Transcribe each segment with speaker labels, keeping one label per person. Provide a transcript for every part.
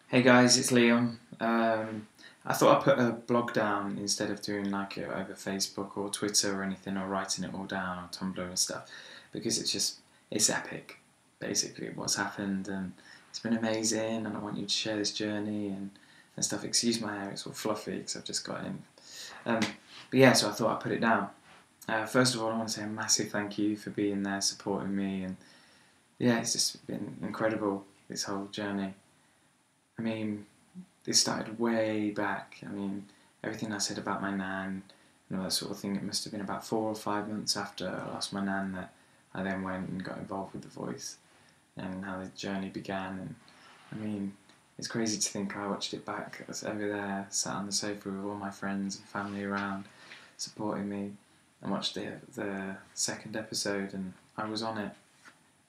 Speaker 1: Hey guys, it's Liam. I thought I'd put a blog down instead of doing like it over Facebook or Twitter or anything, or writing it all down on Tumblr and stuff, because it's epic, basically what's happened, and it's been amazing, and I want you to share this journey and stuff. Excuse my hair, it's all fluffy because I've just got in. But yeah, so I thought I'd put it down. First of all, I want to say a massive thank you for being there, supporting me, and yeah, it's just been incredible, this whole journey. I mean, this started way back. I mean, everything I said about my nan, that sort of thing, it must have been about 4 or 5 months after I lost my nan that I then went and got involved with The Voice and how the journey began. And I mean, it's crazy to think I watched it back. I was over there, sat on the sofa with all my friends and family around, supporting me, and watched the second episode, and I was on it.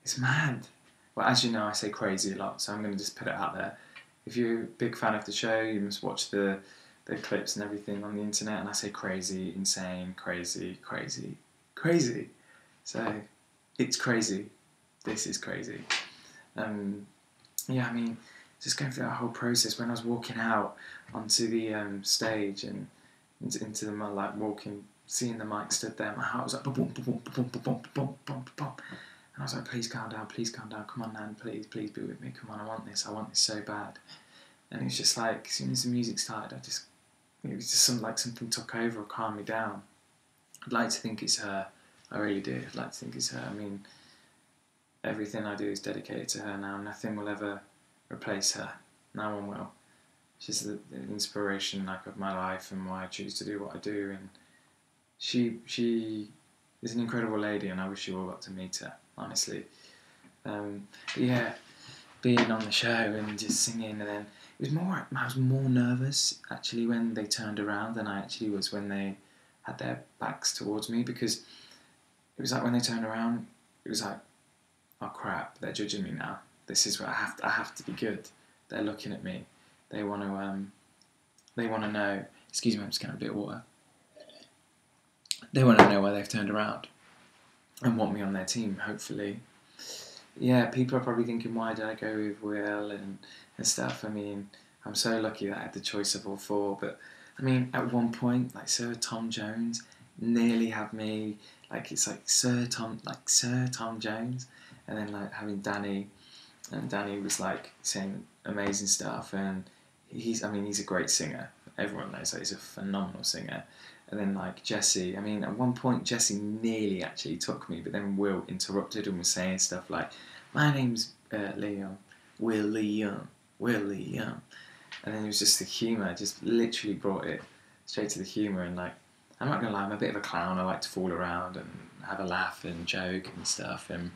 Speaker 1: It's mad. Well, as you know, I say crazy a lot, so I'm going to just put it out there. If you're a big fan of the show, you must watch the clips and everything on the internet, and I say crazy, insane, crazy, crazy, crazy. So, it's crazy. This is crazy. Yeah, I mean, just going through that whole process, when I was walking out onto the stage and into the mud, like walking, seeing the mic stood there, my heart was like, boom, boom, boom, boom, boom, boom, boom, boom, boom. And I was like, please calm down, come on, Nan, please be with me, come on, I want this so bad. And it was just like, as soon as the music started, it was just something took over or calmed me down. I'd like to think it's her, I really do, I'd like to think it's her. I mean, everything I do is dedicated to her now, nothing will ever replace her, no one will. She's the inspiration of my life and why I choose to do what I do, and she is an incredible lady, and I wish you all got to meet her, honestly. But yeah, being on the show and just singing, and then I was more nervous actually when they turned around than I actually was when they had their backs towards me, because it was like when they turned around, it was like, oh crap, they're judging me now. This is where I have to be good. They're looking at me. They want to know. Excuse me, I'm just getting a bit of water. They want to know why they've turned around and want me on their team, hopefully. Yeah, people are probably thinking, why did I go with Will and stuff? I mean, I'm so lucky that I had the choice of all four. But I mean, at one point, like Sir Tom Jones nearly had me. Like it's like Sir Tom Jones, and then like having Danny, and Danny was like saying amazing stuff, and he's a great singer. Everyone knows that he's a phenomenal singer. And then like Jesse, I mean, at one point Jesse nearly actually took me, but then Will interrupted and was saying stuff like, "My name's Liam, Will Liam, and then it was just the humour, just literally brought it straight to the humour. And like, I'm not gonna lie, I'm a bit of a clown. I like to fool around and have a laugh and joke and stuff, and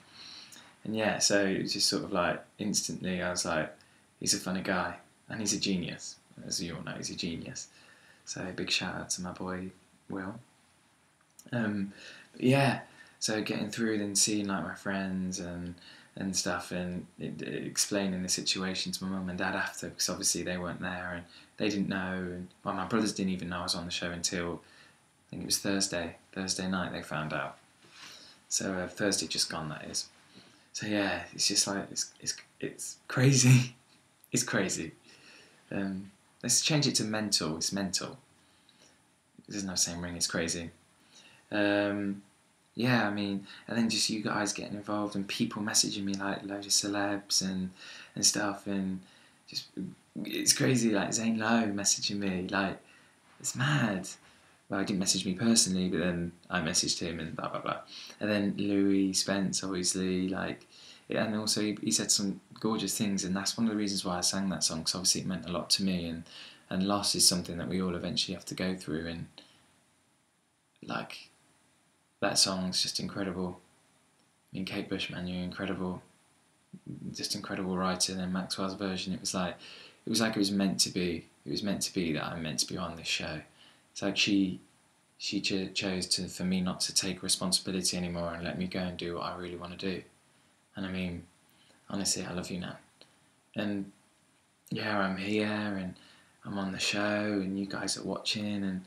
Speaker 1: yeah, so it was just sort of like instantly I was like, he's a funny guy and he's a genius, as you all know, he's a genius. So big shout out to my boy Will. Yeah, so getting through, then seeing like my friends and stuff, and explaining the situation to my mum and dad after, because obviously they weren't there and they didn't know, and well, my brothers didn't even know I was on the show until I think it was Thursday night they found out. So Thursday just gone, that is. So yeah, it's just like it's crazy. It's crazy. Let's change it to mental. It's mental. It doesn't have the same ring. It's crazy. Yeah, I mean, and then just you guys getting involved and people messaging me, like loads of celebs and stuff, and just it's crazy. Like Zane Lowe messaging me, like it's mad. Well, he didn't message me personally, but then I messaged him and blah blah blah. And then Louis Spence, obviously, like, and also he said some gorgeous things, and that's one of the reasons why I sang that song, because obviously it meant a lot to me, and loss is something that we all eventually have to go through, and like that song's just incredible. I mean, Kate Bush, man, you're incredible, just incredible writer. And then Maxwell's version, it was like it was meant to be. It was meant to be that I'm meant to be on this show. It's like she chose for me not to take responsibility anymore and let me go and do what I really want to do. And I mean, honestly, I love you now. And yeah, I'm here and I'm on the show and you guys are watching,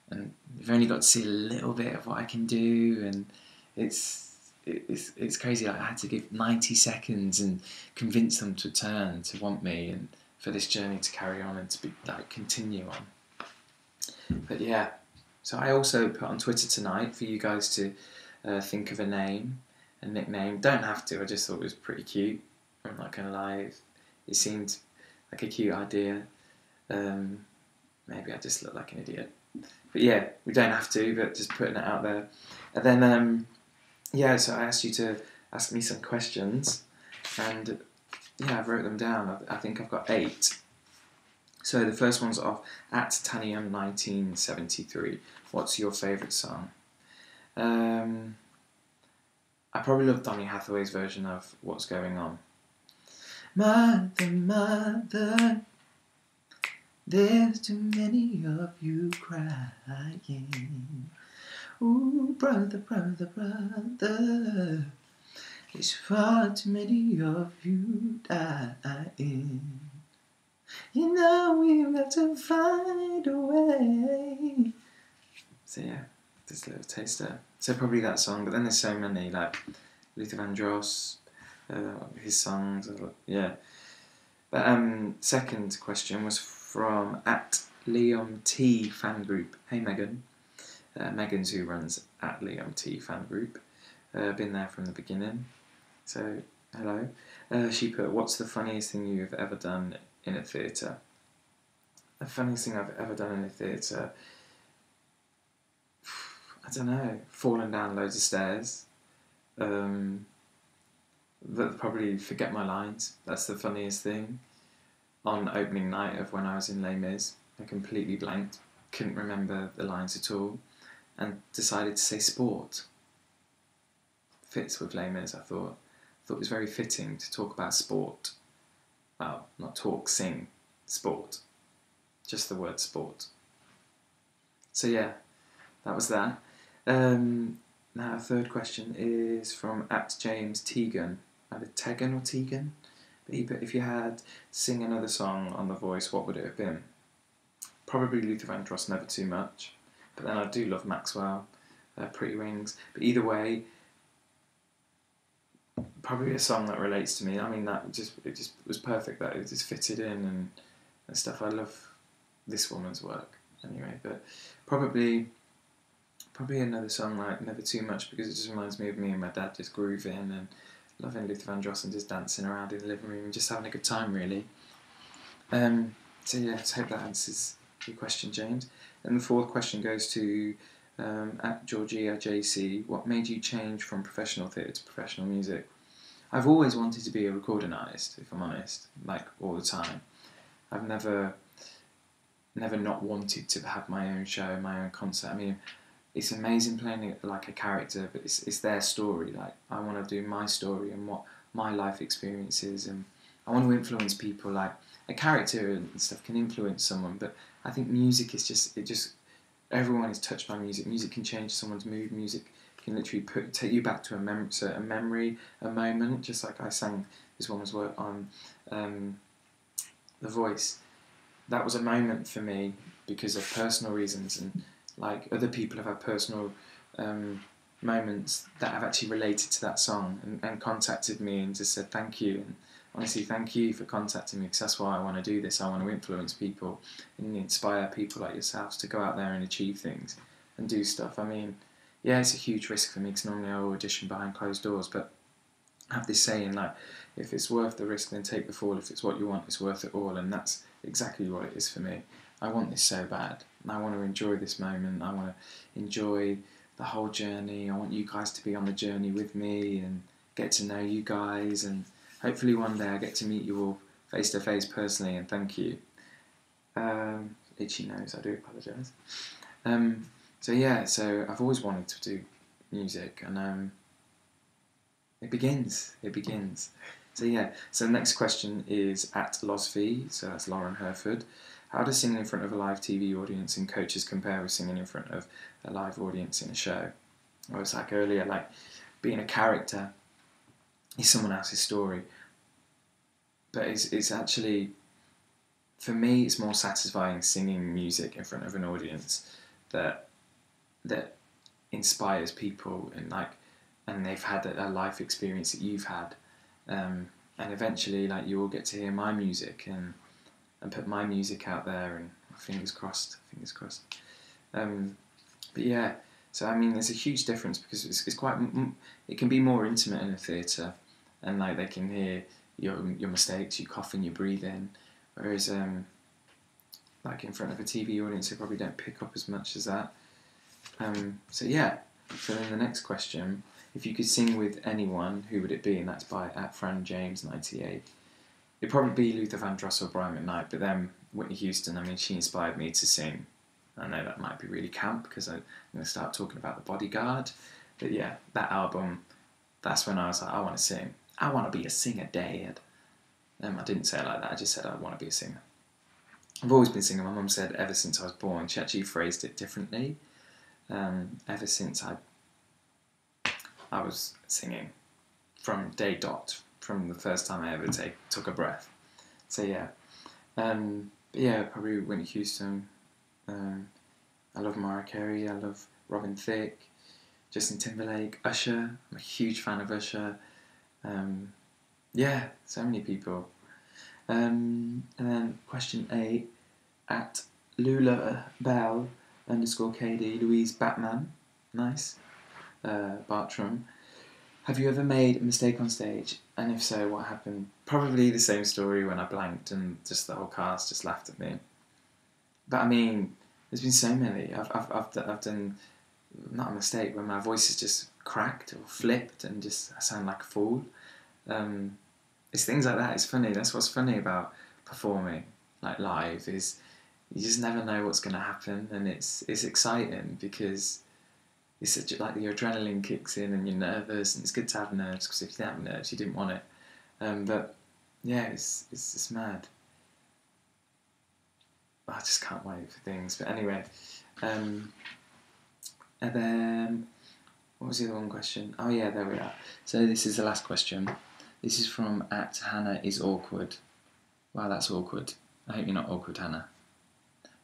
Speaker 1: and you've only got to see a little bit of what I can do, and it's crazy. Like, I had to give 90 seconds and convince them to turn to want me, and for this journey to carry on and to be like continue on. But yeah, so I also put on Twitter tonight for you guys to think of a name, a nickname. Don't have to. I just thought it was pretty cute. I'm not gonna lie, it seemed like a cute idea. Maybe I just look like an idiot. But yeah, we don't have to, but just putting it out there. And then, yeah, so I asked you to ask me some questions, and yeah, I wrote them down. I think I've got 8. So the first one's off at Tanium 1973. What's your favourite song? I probably love Donny Hathaway's version of What's Going On. Mother, mother, there's too many of you crying. Ooh, brother, brother, brother, there's far too many of you dying. You know we've got to find a way. So yeah, just a little taster. So probably that song, but then there's so many, like Luther Vandross, his songs, yeah. But second question was from at Liam T fan group. Hey Megan. Megan's who runs at Liam T fan group. Been there from the beginning. So hello. She put, what's the funniest thing you've ever done in a theatre? The funniest thing I've ever done in a theatre, I don't know, fallen down loads of stairs. Probably forget my lines. That's the funniest thing. On opening night of when I was in Les Mis, I completely blanked, couldn't remember the lines at all, and decided to say sport. Fits with Les Mis, I thought. It was very fitting to talk about sport. Well, not talk, sing, sport. Just the word sport. So yeah, that was that. Now a third question is from at James Tegan. Either Tegan or Tegan. But if you had to sing another song on The Voice, what would it have been? Probably Luther Vandross, Never Too Much. But then I do love Maxwell, Pretty Wings. But either way, probably a song that relates to me. I mean, it just was perfect. That it just fitted in and stuff. I love this woman's work anyway. But probably another song like Never Too Much, because it just reminds me of me and my dad just grooving and loving Luther Vandross and just dancing around in the living room and just having a good time, really. So yeah, I hope that answers your question, James. And the fourth question goes to at Georgia JC. What made you change from professional theatre to professional music? I've always wanted to be a recording artist, if I'm honest, like all the time. I've never not wanted to have my own show, my own concert. I mean, it's amazing playing it like a character, but it's their story. Like, I want to do my story and what my life experience is, and I want to influence people. Like, a character and stuff can influence someone, but I think music is just everyone is touched by music. Music can change someone's mood. Music can literally take you back to a memory, a moment. Just like I sang this woman's work on The Voice. That was a moment for me because of personal reasons, and like other people have had personal moments that have actually related to that song and contacted me and just said thank you. And honestly, thank you for contacting me, because that's why I want to do this. I want to influence people and inspire people like yourselves to go out there and achieve things and do stuff. I mean, yeah, it's a huge risk for me because normally I audition behind closed doors, but I have this saying, like, if it's worth the risk, then take the fall. If it's what you want, it's worth it all. And that's exactly what it is for me. I want this so bad, and I want to enjoy this moment. I want to enjoy the whole journey. I want you guys to be on the journey with me and get to know you guys, and hopefully one day I get to meet you all face to face personally, and thank you. Itchy nose, I do apologise. So yeah, so I've always wanted to do music, and it begins. So yeah, so the next question is at Losvi, so that's Lauren Herford. How does singing in front of a live TV audience and coaches compare with singing in front of a live audience in a show? I was like earlier, like being a character is someone else's story, but it's actually, for me, it's more satisfying singing music in front of an audience that inspires people and they've had a life experience that you've had, and eventually like you all get to hear my music, and and put my music out there, and fingers crossed, fingers crossed. But yeah, so I mean, there's a huge difference because it's quite, it can be more intimate in a theatre, and like they can hear your mistakes, you coughing, you breathing, whereas like in front of a TV audience, they probably don't pick up as much as that. So yeah, so then the next question, if you could sing with anyone, who would it be? And that's by @FranJames98. It'd probably be Luther Vandross or Brian McKnight, but then Whitney Houston, I mean, she inspired me to sing. I know that might be really camp because I'm going to start talking about The Bodyguard, but yeah, that album, that's when I was like, I want to sing. I want to be a singer, Dad. I didn't say it like that, I just said I want to be a singer. I've always been singing. My mum said ever since I was born. She actually phrased it differently. Ever since I was singing, from day dot, from the first time I ever took a breath. So yeah, but yeah, probably Whitney Houston. I love Mariah Carey. I love Robin Thicke, Justin Timberlake, Usher. I'm a huge fan of Usher. Yeah, so many people. And then question 8 @LulaBell_KD, Louise Batman, nice, Bartram. Have you ever made a mistake on stage? And if so, what happened? Probably the same story, when I blanked and just the whole cast just laughed at me. But I mean, there's been so many. I've done, not a mistake, when my voice is just cracked or flipped and just I sound like a fool. It's things like that. It's funny. That's what's funny about performing, like live, is you just never know what's going to happen, and it's exciting because it's such, like, your adrenaline kicks in and you're nervous, and it's good to have nerves, because if you didn't have nerves, you didn't want it. But yeah, it's mad. I just can't wait for things. But anyway, and then what was the other one question? Oh yeah, there we are. So this is the last question. This is from @HannahIsAwkward. Wow, that's awkward. I hope you're not awkward, Hannah.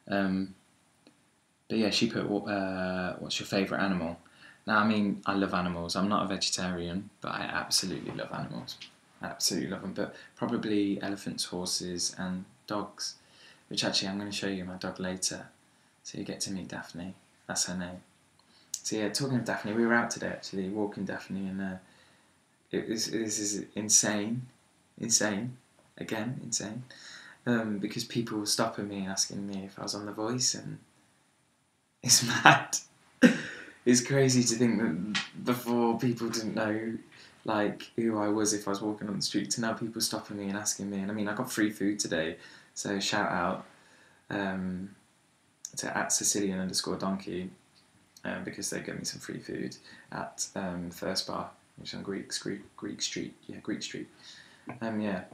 Speaker 1: But yeah, she put, what's your favourite animal? Now, I mean, I love animals. I'm not a vegetarian, but I absolutely love animals. I absolutely love them. But probably elephants, horses, and dogs. Which actually, I'm going to show you my dog later. So you get to meet Daphne. That's her name. So yeah, talking of Daphne, we were out today actually, walking Daphne, and this is insane. Again, insane. Because people were stopping me and asking me if I was on The Voice, and it's mad. It's crazy to think that before people didn't know like who I was if I was walking on the street, to now people stopping me and asking me. And I mean, I got free food today, so shout out to @Sicilian_donkey, because they gave me some free food at First Bar, which is on Greek Street. Yeah, Greek Street. Yeah,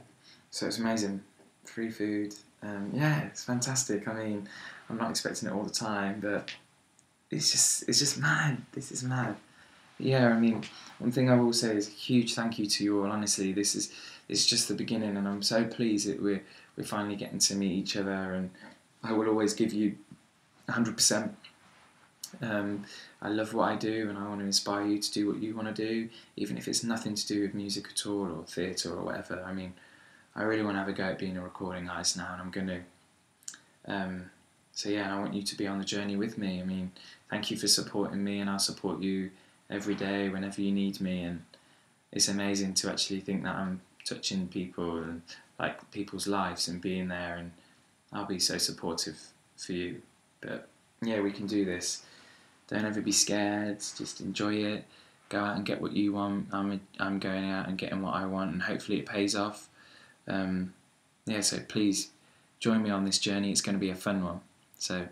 Speaker 1: so it's amazing. Free food. Yeah, it's fantastic. I mean, I'm not expecting it all the time, but it's just mad. This is mad. Yeah, I mean, one thing I will say is a huge thank you to you all. Honestly, it's just the beginning, and I'm so pleased that we're finally getting to meet each other, and I will always give you 100%. I love what I do, and I want to inspire you to do what you want to do, even if it's nothing to do with music at all, or theatre or whatever. I mean, I really want to have a go at being a recording artist now, and I'm going to. So yeah, I want you to be on the journey with me. I mean, thank you for supporting me, and I'll support you every day whenever you need me. And it's amazing to actually think that I'm touching people and like people's lives and being there, and I'll be so supportive for you. But yeah, we can do this. Don't ever be scared. Just enjoy it. Go out and get what you want. I'm going out and getting what I want, and hopefully it pays off. Yeah, so please join me on this journey. It's going to be a fun one. So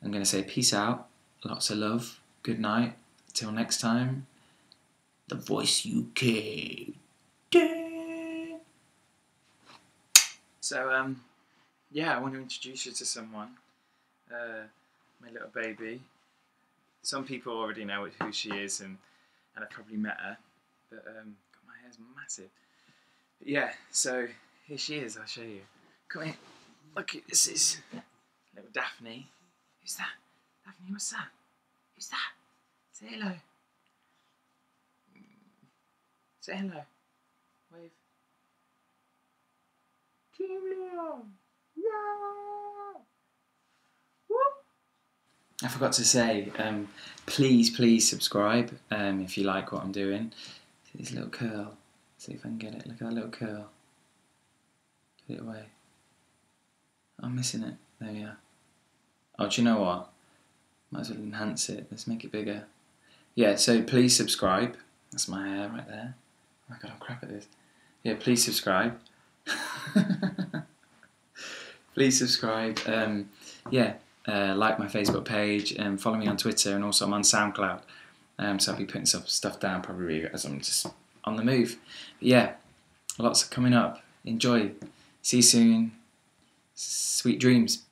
Speaker 1: I'm going to say peace out, lots of love, good night, till next time. The Voice UK. So yeah, I want to introduce you to someone, my little baby. Some people already know who she is, and I've probably met her, but God, my hair's massive. But yeah, so here she is. I'll show you. Come here. Look, this is little Daphne. Who's that? Daphne, what's that? Who's that? Say hello. Say hello. Wave. Team Leon. I forgot to say, please subscribe if you like what I'm doing. See this little curl. See if I can get it. Look at that little curl. Get it away. I'm missing it. There we are. Oh, do you know what? Might as well enhance it. Let's make it bigger. Yeah, so please subscribe. That's my hair right there. Oh my god, I'm crap at this. Yeah, please subscribe. Please subscribe. Like my Facebook page and follow me on Twitter, and also I'm on SoundCloud. So I'll be putting some stuff down probably as I'm just on the move. But yeah, lots coming up. Enjoy. See you soon. Sweet dreams.